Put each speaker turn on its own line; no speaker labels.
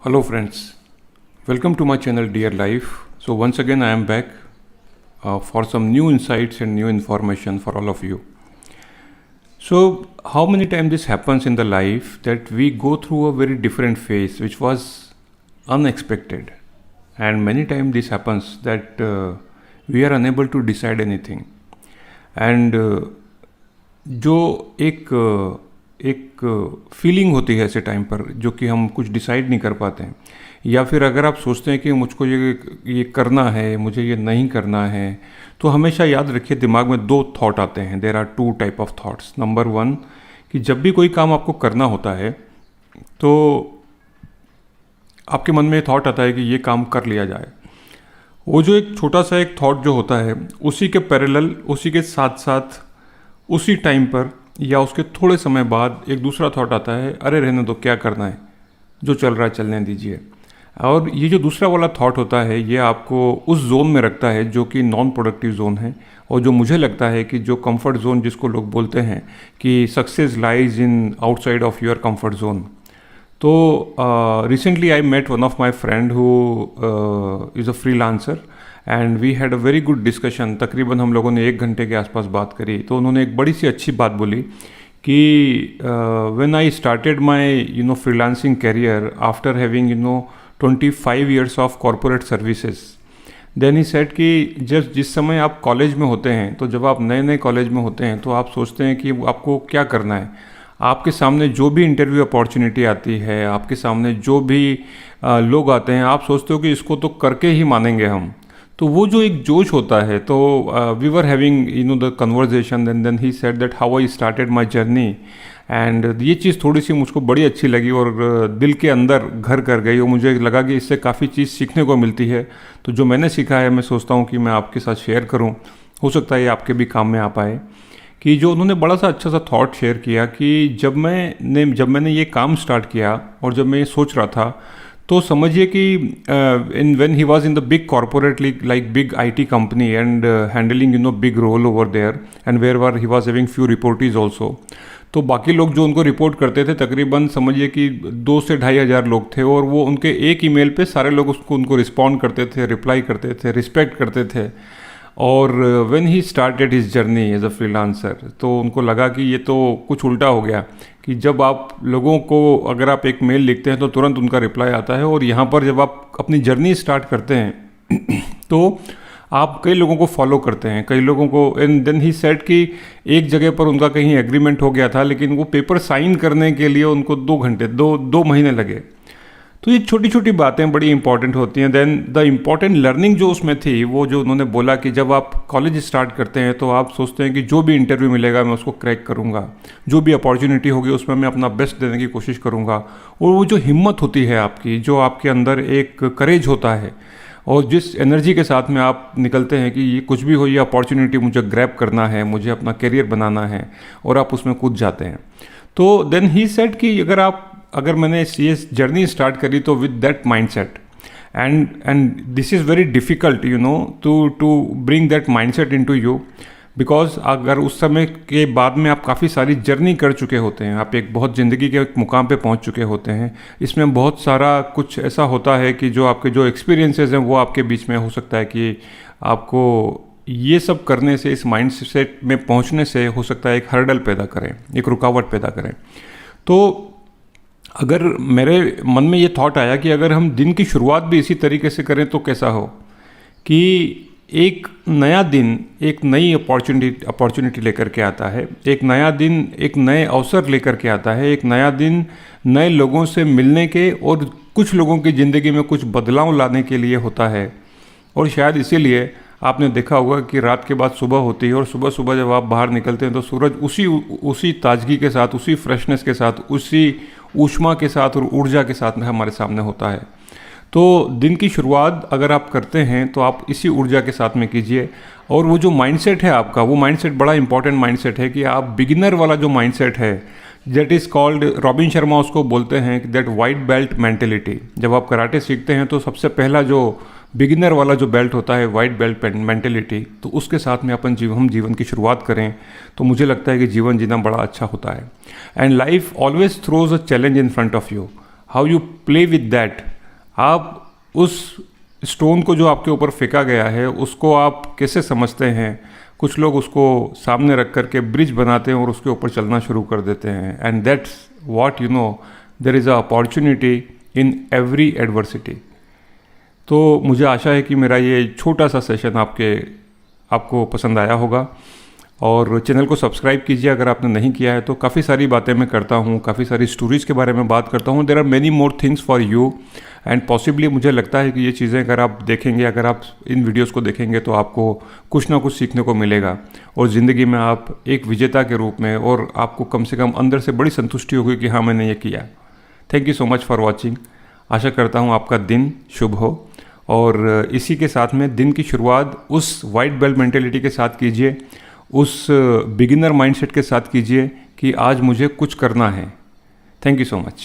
Hello friends, welcome to my channel Dear Life. So once again I am back for some new insights and new information for all of you. So how many times this happens in the life that we go through a very different phase which was unexpected, and many times this happens that we are unable to decide anything, and जो एक feeling होती है ऐसे time पर जो कि हम कुछ डिसाइड नहीं कर पाते हैं, या फिर अगर आप सोचते हैं कि मुझको ये करना है, मुझे ये नहीं करना है, तो हमेशा याद रखिए दिमाग में दो थॉट आते हैं. There are two type of thoughts. Number one, कि जब भी कोई काम आपको करना होता है तो आपके मन में थॉट आता है कि ये काम कर लिया जाए. वो जो एक छोटा सा एक थॉट जो होता है उसी के पैरेलल, उसी के साथ साथ उसी टाइम पर या उसके थोड़े समय बाद एक दूसरा थॉट आता है, अरे रहने दो, क्या करना है, जो चल रहा है चलने दीजिए. और ये जो दूसरा वाला थॉट होता है ये आपको उस जोन में रखता है जो कि नॉन प्रोडक्टिव जोन है, और जो मुझे लगता है कि जो कंफर्ट जोन जिसको लोग बोलते हैं कि success lies in outside of your comfort zone. तो recently I met one of my friend who is a freelancer and we had a very good discussion. तकरीबन हम लोगों ने 1 घंटे के आसपास बात करी. तो उन्होंने एक बड़ी सी अच्छी बात बोली कि when I started my freelancing career after having 25 years of corporate services, then he said कि जिस समय आप कॉलेज में होते हैं, तो जब आप नए नए कॉलेज में होते हैं तो आप सोचते हैं कि आपको क्या करना है. आपके सामने जो भी इंटरव्यू अपॉर्चुनिटी आती है, आपके सामने जो भी लोग आते हैं, आप सोचते हो कि इसको तो करके ही मानेंगे हम. तो वो जो एक जोश होता है, तो we were having the conversation and then he said that how I started my journey. And ये चीज़ थोड़ी सी मुझको बड़ी अच्छी लगी और दिल के अंदर घर कर गई, और मुझे लगा कि इससे काफ़ी चीज़ सीखने को मिलती है. तो जो मैंने सीखा है मैं सोचता हूँ कि मैं आपके साथ शेयर करूँ, हो सकता है ये आपके भी काम में आ पाए. कि जो उन्होंने बड़ा सा अच्छा सा थॉट शेयर किया कि जब मैंने ये काम स्टार्ट किया और जब मैं ये सोच रहा था, तो समझिए कि when he was in the big corporate like big IT company and handling big role over there, and where he was having few reportees also. तो बाकी लोग जो उनको रिपोर्ट करते थे तकरीबन समझिए कि 2 से 2,500 लोग थे, और वो उनके एक ईमेल पे सारे लोग उनको रिस्पॉन्ड करते थे, रिप्लाई करते थे, रिस्पेक्ट करते थे. और when he started his journey as a freelancer, तो उनको लगा कि ये तो कुछ उल्टा हो गया कि जब आप लोगों को अगर आप एक मेल लिखते हैं तो तुरंत उनका रिप्लाई आता है, और यहाँ पर जब आप अपनी जर्नी स्टार्ट करते हैं तो आप कई लोगों को फॉलो करते हैं, कई लोगों को. एंड देन ही सेड कि एक जगह पर उनका कहीं एग्रीमेंट हो गया था, लेकिन वो पेपर साइन करने के लिए उनको 2 घंटे 2 महीने लगे. तो ये छोटी छोटी बातें बड़ी इंपॉर्टेंट होती हैं. देन द इम्पॉर्टेंट लर्निंग जो उसमें थी, वो जो उन्होंने बोला कि जब आप कॉलेज स्टार्ट करते हैं तो आप सोचते हैं कि जो भी इंटरव्यू मिलेगा मैं उसको क्रैक करूँगा, जो भी अपॉर्चुनिटी होगी उसमें मैं अपना बेस्ट देने की कोशिश करूँगा. और वो जो हिम्मत होती है आपकी, जो आपके अंदर एक करेज होता है, और जिस एनर्जी के साथ में आप निकलते हैं कि ये कुछ भी हो, ये अपॉर्चुनिटी मुझे ग्रैब करना है, मुझे अपना करियर बनाना है, और आप उसमें कूद जाते हैं. तो देन ही सेड कि अगर मैंने ये जर्नी स्टार्ट करी तो with that mindset, and this is very difficult to bring that mindset into you, because अगर उस समय के बाद में आप काफ़ी सारी जर्नी कर चुके होते हैं, आप एक बहुत ज़िंदगी के एक मुकाम पे पहुंच चुके होते हैं. इसमें बहुत सारा कुछ ऐसा होता है कि जो आपके जो एक्सपीरियंसेस हैं वो आपके बीच में हो सकता है कि आपको ये सब करने से, इस माइंडसेट में पहुंचने से हो सकता है एक हर्डल पैदा करें, एक रुकावट पैदा करें. तो अगर मेरे मन में ये थॉट आया कि अगर हम दिन की शुरुआत भी इसी तरीके से करें तो कैसा हो, कि एक नया दिन एक नई अपॉर्चुनिटी लेकर के आता है, एक नया दिन एक नए अवसर लेकर के आता है, एक नया दिन नए लोगों से मिलने के और कुछ लोगों की ज़िंदगी में कुछ बदलाव लाने के लिए होता है. और शायद इसीलिए आपने देखा होगा कि रात के बाद सुबह होती है, और सुबह सुबह जब आप बाहर निकलते हैं तो सूरज उसी ताजगी के साथ, उसी फ्रेशनेस के साथ, उसी ऊष्मा के साथ और ऊर्जा के साथ में हमारे सामने होता है. तो दिन की शुरुआत अगर आप करते हैं तो आप इसी ऊर्जा के साथ में कीजिए. और वो जो माइंडसेट है आपका, वो माइंडसेट बड़ा इंपॉर्टेंट माइंडसेट है कि आप बिगिनर वाला जो माइंडसेट है, that is called, robin Sharma उसको बोलते हैं कि दैट वाइट बेल्ट मेंटेलिटी. जब आप कराटे सीखते हैं तो सबसे पहला जो बिगिनर वाला जो बेल्ट होता है, वाइट बेल्ट मेंटेलिटी, तो उसके साथ में हम जीवन की शुरुआत करें तो मुझे लगता है कि जीवन जीना बड़ा अच्छा होता है. And life always throws a challenge in front of you. How you play with that आप उस स्टोन को जो आपके ऊपर फेंका गया है उसको आप कैसे समझते हैं। कुछ लोग उसको सामने रख कर के ब्रिज बनाते हैं और उसके ऊपर चलना शुरू कर देते हैं। And that's what you know, there is a opportunity in every adversity. तो मुझे आशा है कि मेरा ये छोटा सा सेशन आपको पसंद आया होगा। और चैनल को सब्सक्राइब कीजिए अगर आपने नहीं किया है तो। काफ़ी सारी बातें मैं करता हूँ, काफ़ी सारी स्टोरीज़ के बारे में बात करता हूँ। There are many more things for you and possibly मुझे लगता है कि ये चीज़ें अगर आप देखेंगे, अगर आप इन वीडियोस को देखेंगे तो आपको कुछ ना कुछ सीखने को मिलेगा और ज़िंदगी में आप एक विजेता के रूप में, और आपको कम से कम अंदर से बड़ी संतुष्टि होगी कि हाँ मैंने ये किया। Thank you so much for watching. आशा करता हूँ आपका दिन शुभ हो। और इसी के साथ में दिन की शुरुआत उस वाइट बेल्ट मेंटेलिटी के साथ कीजिए, उस बिगिनर माइंडसेट के साथ कीजिए कि आज मुझे कुछ करना है। Thank you so much.